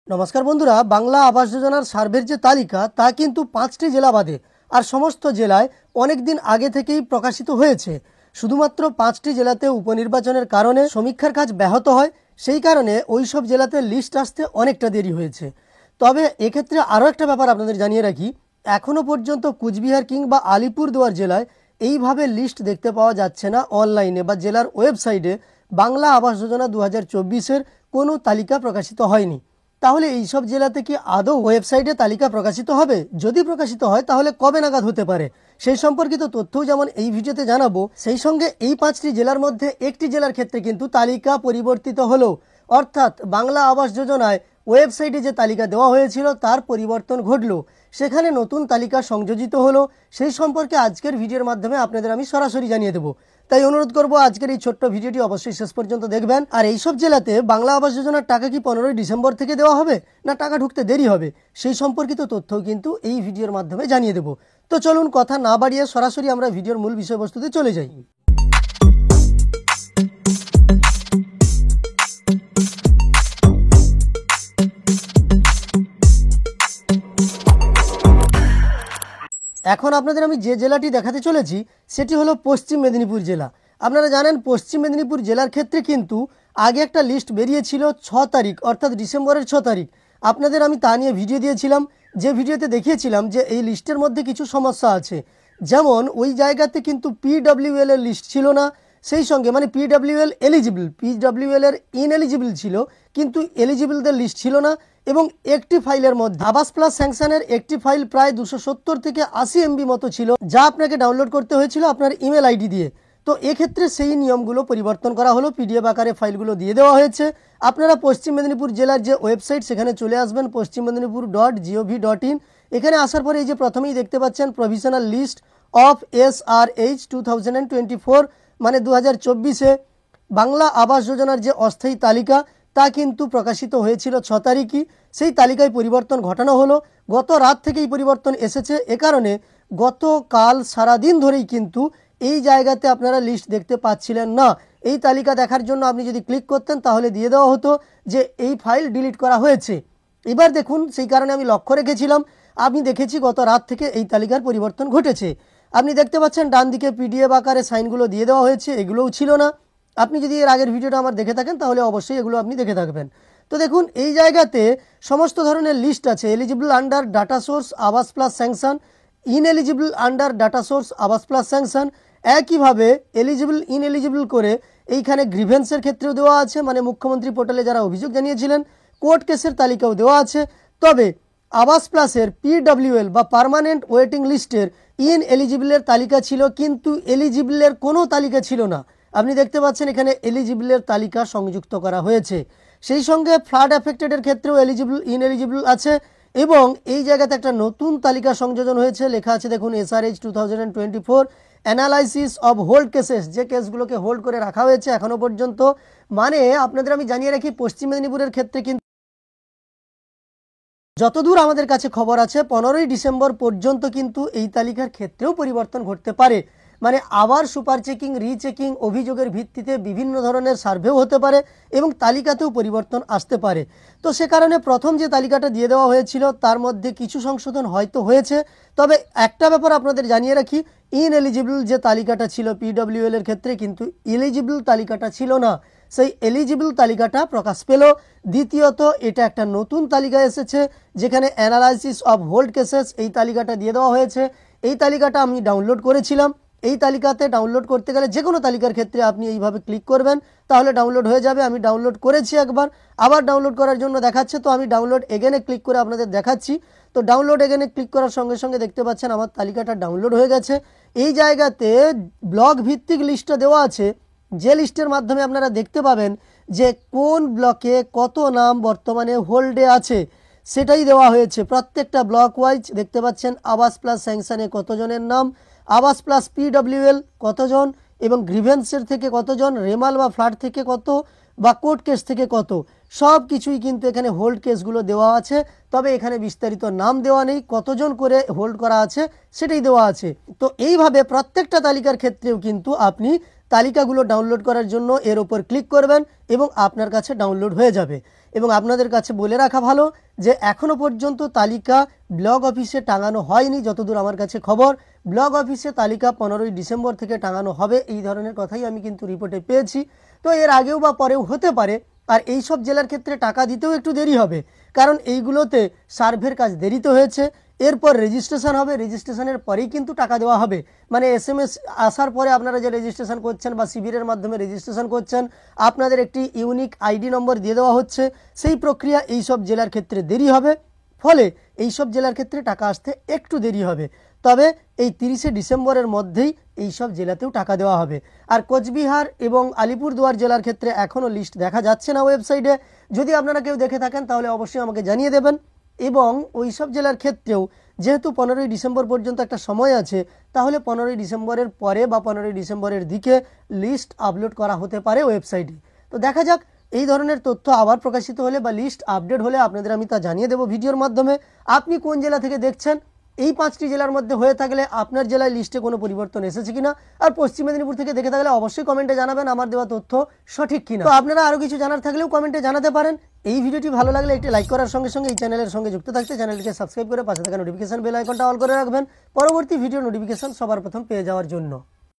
নমস্কার বন্ধুরা, বাংলা আবাস যোজনার সার্ভের যে তালিকা তা কিন্তু 5টি জেলা বাদে আর সমস্ত জেলায় অনেক দিন আগে থেকেই প্রকাশিত হয়েছে। শুধুমাত্র 5টি জেলাতে উপনির্বাচনের কারণে সমীক্ষার কাজ ব্যাহত হয়, সেই কারণে ওই সব জেলাতে লিস্ট আসতে অনেকটা দেরি হয়েছে। তবে এক্ষেত্রে আরও একটা ব্যাপার আপনাদের জানিয়ে রাখি, এখনও পর্যন্ত কুচবিহার কিংবা আলিপুরদুয়ার জেলায় এইভাবে লিস্ট দেখতে পাওয়া যাচ্ছে না। অনলাইনে বা জেলার ওয়েবসাইটে বাংলা আবাস যোজনা 2024-এর কোনো তালিকা প্রকাশিত হয়নি। তাহলে এই সব জেলাতে কি আদৌ ওয়েবসাইটে তালিকা প্রকাশিত হবে? যদি প্রকাশিত হয় তাহলে কবে নাগাদ হতে পারে সেই সম্পর্কিত তথ্যও যেমন এই ভিডিওতে জানাবো, সেই সঙ্গে এই 5টি জেলার মধ্যে একটি জেলার ক্ষেত্রে কিন্তু তালিকা পরিবর্তিত হলো, অর্থাৎ বাংলা আবাস যোজনায় ওয়েবসাইটে যে তালিকা দেওয়া হয়েছিল তার পরিবর্তন ঘটলো, সেখানে নতুন তালিকা সংযোজিত হলো। সেই সম্পর্কে আজকের ভিডিওর মাধ্যমে আপনাদের আমি সরাসরি জানিয়ে দেবো। তাই অনুরোধ করব আজকের এই ছোট্ট ভিডিওটি অবশ্যই শেষ পর্যন্ত দেখবেন। আর এইসব জেলাতে বাংলা আবাস যোজনার টাকা কি 15ই ডিসেম্বর থেকে দেওয়া হবে না টাকা ঢুকতে দেরি হবে সেই সম্পর্কিত তথ্যও কিন্তু এই ভিডিওর মাধ্যমে জানিয়ে দেব। তো চলুন কথা না বাড়িয়ে সরাসরি আমরা ভিডিওর মূল বিষয়বস্তুতে চলে যাই। এখন আপনাদের আমি যে জেলাটি দেখাতে চলেছি সেটি হলো পশ্চিম মেদিনীপুর জেলা। আপনারা জানেন পশ্চিম মেদিনীপুর জেলার ক্ষেত্রে কিন্তু আগে একটা লিস্ট বেরিয়েছিল 6 তারিখ, অর্থাৎ ডিসেম্বরের 6 তারিখ। আপনাদের আমি তা নিয়ে ভিডিও দিয়েছিলাম, যে ভিডিওতে দেখিয়েছিলাম যে এই লিস্টের মধ্যে কিছু সমস্যা আছে। যেমন ওই জায়গাতে কিন্তু পিডব্লিউএল এর লিস্ট ছিল না, সেই সঙ্গে মানে পিডব্লিউএল এলিজিবল, পিডব্লিউএল এর ইনএলিজিবল ছিল কিন্তু এলিজিবলদের লিস্ট ছিল না। এবং একটি ফাইলের মধ্যে আবাস প্লাস স্যাংশনের একটি ফাইল প্রায় 270 থেকে 80 MB মতো ছিল, যা আপনাকে ডাউনলোড করতে হয়েছিল আপনার ইমেল আইডি দিয়ে। তো এক্ষেত্রে সেই নিয়মগুলো পরিবর্তন করা হলো, পিডিএফ আকারে ফাইলগুলো দিয়ে দেওয়া হয়েছে। আপনারা পশ্চিম মেদিনীপুর জেলার যে ওয়েবসাইট সেখানে চলে আসবেন, পশ্চিমমেদিনীপুর.gov.in। এখানে আসার পরে এই যে প্রথমেই দেখতে পাচ্ছেন প্রভিশনাল লিস্ট অফ SRH 2024, মানে 2024-এ বাংলা আবাস যোজনার যে অস্থায়ী তালিকা তা কিন্তু প্রকাশিত হয়েছিল 6 তারিখই। সেই তালিকায় পরিবর্তন ঘটানো হলো, গত রাত থেকেই পরিবর্তন এসেছে। এ কারণে গতকাল সারাদিন ধরেই কিন্তু এই জায়গাতে আপনারা লিস্ট দেখতে পাচ্ছিলেন না। এই তালিকা দেখার জন্য আপনি যদি ক্লিক করতেন তাহলে দিয়ে দেওয়া হতো যে এই ফাইল ডিলিট করা হয়েছে। এবার দেখুন, সেই কারণে আমি লক্ষ্য রেখেছিলাম, আমি দেখেছি গত রাত থেকে এই তালিকার পরিবর্তন ঘটেছে। আপনি দেখতে পাচ্ছেন ডান দিকে পিডিএফ আকারে সাইনগুলো দিয়ে দেওয়া হয়েছে, এগুলোও ছিল না। আপনি যদি এর আগের ভিডিওটা আমার দেখে থাকেন তাহলে অবশ্যই এগুলো আপনি দেখে থাকবেন। তো দেখুন এই জায়গাতে সমস্ত ধরনের লিস্ট আছে, এলিজিবল আন্ডার ডাটা সোর্স আবাস plus sanction, ineligible under data source আবাস প্লাস স্যাংশন। একইভাবে এলিজিবল ইনএলিজিবল করে এইখানে গ্রিভেন্সের ক্ষেত্রেও দেওয়া আছে, মানে মুখ্যমন্ত্রী পোর্টালে যারা অভিযোগ জানিয়েছিলেন কোর্ট কেসের তালিকাও দেওয়া আছে। তবে আবাস প্লাসের পিডব্লিউএল বা পার্মানেন্ট ওয়েটিং লিস্টের ইনএলিজিবলের তালিকা ছিল কিন্তু এলিজিবলের কোনো তালিকা ছিল না। আপনি দেখতে পাচ্ছেন এখানে এলিজিবলের তালিকা সংযুক্ত করা হয়েছে। সেই সঙ্গে ফ্লাড এফেক্টেডের ক্ষেত্রেও এলিজিবল ইনএলিজিবল আছে এবং এই জায়গাতে একটা নতুন তালিকা সংযোজন হয়েছে, লেখা আছে দেখুন SRH 2024 analysis of hold cases, যে কেসগুলোকে হোল্ড করে রাখা হয়েছে এখনো পর্যন্ত। মানে আপনাদের আমি জানিয়ে রাখি পশ্চিম মেদিনীপুরের ক্ষেত্রে কিন্তু যতদূর আমাদের কাছে খবর আছে 15ই ডিসেম্বর পর্যন্ত কিন্তু এই তালিকার ক্ষেত্রেও পরিবর্তন ঘটতে পারে। মানে আবার সুপার চেকিং, রিচেকিং, অভিযোগের ভিত্তিতে বিভিন্ন ধরনের সার্ভেও হতে পারে এবং তালিকাতেও পরিবর্তন আসতে পারে। তো সে কারণে প্রথম যে তালিকাটা দিয়ে দেওয়া হয়েছিল তার মধ্যে কিছু সংশোধন হয়তো হয়েছে। তবে একটা ব্যাপার আপনাদের জানিয়ে রাখি, ইনএলিজিবল যে তালিকাটা ছিল পিডব্লিউএল এর ক্ষেত্রে কিন্তু এলিজিবল তালিকাটা ছিল না, সেই এলিজিবল তালিকাটা প্রকাশ পেল। দ্বিতীয়ত এটা একটা নতুন তালিকা এসেছে যেখানে অ্যানালাইসিস অফ হোল্ড কেসেস, এই তালিকাটা দিয়ে দেওয়া হয়েছে। এই তালিকাটা আমি ডাউনলোড করেছিলাম। এই তালিকাতে ডাউনলোড করতে গেলে যে কোনো তালিকার ক্ষেত্রে আপনি এইভাবে ক্লিক করবেন তাহলে ডাউনলোড হয়ে যাবে। আমি ডাউনলোড করেছি একবার, আবার ডাউনলোড করার জন্য দেখাচ্ছে, তো আমি ডাউনলোড এগেনে ক্লিক করে আপনাদের দেখাচ্ছি। তো ডাউনলোড এগেনে ক্লিক করার সঙ্গে সঙ্গে দেখতে পাচ্ছেন আমার তালিকাটা ডাউনলোড হয়ে গেছে। এই জায়গাতে ব্লক ভিত্তিক লিস্টটা দেওয়া আছে, যে লিস্টের মাধ্যমে আপনারা দেখতে পাবেন যে কোন ব্লকে কত নাম বর্তমানে হোল্ডে আছে সেটাই দেওয়া হয়েছে। প্রত্যেকটা ব্লক ওয়াইজ দেখতে পাচ্ছেন আবাস প্লাস স্যাংশনে কতজনের নাম, আবাস প্লাস পিডব্লিউএল কতজন এবং গ্রিভেন্সের থেকে কতজন, রেমাল বা ফ্লাড থেকে কত বা কোর্ট কেস থেকে কত, সব কিছুই কিন্তু এখানে হোল্ড কেসগুলো দেওয়া আছে। তবে এখানে বিস্তারিত নাম দেওয়া নেই, কতজন করে হোল্ড করা আছে সেটাই দেওয়া আছে। তো এইভাবে প্রত্যেকটা তালিকার ক্ষেত্রেও কিন্তু আপনি তালিকাগুলো ডাউনলোড করার জন্য এর ওপর ক্লিক করবেন এবং আপনার কাছে ডাউনলোড হয়ে যাবে। এবং আপনাদের কাছে বলে রাখা ভালো যে এখনও পর্যন্ত তালিকা ব্লক অফিসে টাঙানো হয়নি, যতদূর আমার কাছে খবর। ব্লক অফিসে তালিকা 15ই ডিসেম্বর থেকে টাঙানো হবে, এই ধরনের কথাই আমি কিন্তু রিপোর্টে পেয়েছি। তো এর আগেও বা পরেও হতে পারে। আর এই সব জেলার ক্ষেত্রে টাকা দিতেও একটু দেরি হবে, কারণ এইগুলোতে সার্ভের কাজ দেরিতে হয়েছে। এরপর রেজিস্ট্রেশন হবে, রেজিস্ট্রেশনের পরেই কিন্তু টাকা দেওয়া হবে। মানে SMS আসার পরে আপনারা যে রেজিস্ট্রেশন করছেন বা শিবিরের মাধ্যমে রেজিস্ট্রেশন করছেন, আপনাদের একটি ইউনিক ID নম্বর দিয়ে দেওয়া হচ্ছে। সেই প্রক্রিয়া এই সব জেলার ক্ষেত্রে দেরি হবে, ফলে এই সব জেলার ক্ষেত্রে টাকা আসতে একটু দেরি হবে। তবে এই 30শে ডিসেম্বরের মধ্যেই এই সব জেলাতেও টাকা দেওয়া হবে। আর কোচবিহার এবং আলিপুরদুয়ার জেলার ক্ষেত্রে এখনও লিস্ট দেখা যাচ্ছে না ওয়েবসাইটে। যদি আপনারা কেউ দেখে থাকেন তাহলে অবশ্যই আমাকে জানিয়ে দেবেন। এবং ওই সব জেলার ক্ষেত্রেও যেহেতু 15ই ডিসেম্বর পর্যন্ত একটা সময় আছে, তাহলে 15ই ডিসেম্বরের পরে বা 15ই ডিসেম্বরের দিকে লিস্ট আপলোড করা হতে পারে ওয়েবসাইটে। তো দেখা যাক, এই ধরনের তথ্য আবার প্রকাশিত হলে বা লিস্ট আপডেট হলে আপনাদের আমি তা জানিয়ে দেবো ভিডিওর মাধ্যমে। আপনি কোন জেলা থেকে দেখছেন, এই 5টি জেলার মধ্যে হয়ে থাকলে আপনার জেলায় লিস্টে কোনো পরিবর্তন এসেছে কিনা, আর পশ্চিম মেদিনীপুর থেকে দেখে থাকলে অবশ্যই কমেন্টে জানাবেন আমার দেওয়া তথ্য সঠিক কিনা। তো আপনারা আরও কিছু জানার থাকলেও কমেন্টে জানাতে পারেন। এই ভিডিওটি ভালো লাগলে একটি লাইক করার সঙ্গে সঙ্গে এই চ্যানেলের সঙ্গে যুক্ত থাকতে চ্যানেলটিকে সাবস্ক্রাইব করে পাশে থাকা নোটিফিকেশন বেল আইকনটা অল করে রাখবেন, পরবর্তী ভিডিও নোটিফিকেশন সবার প্রথম পেয়ে যাওয়ার জন্য।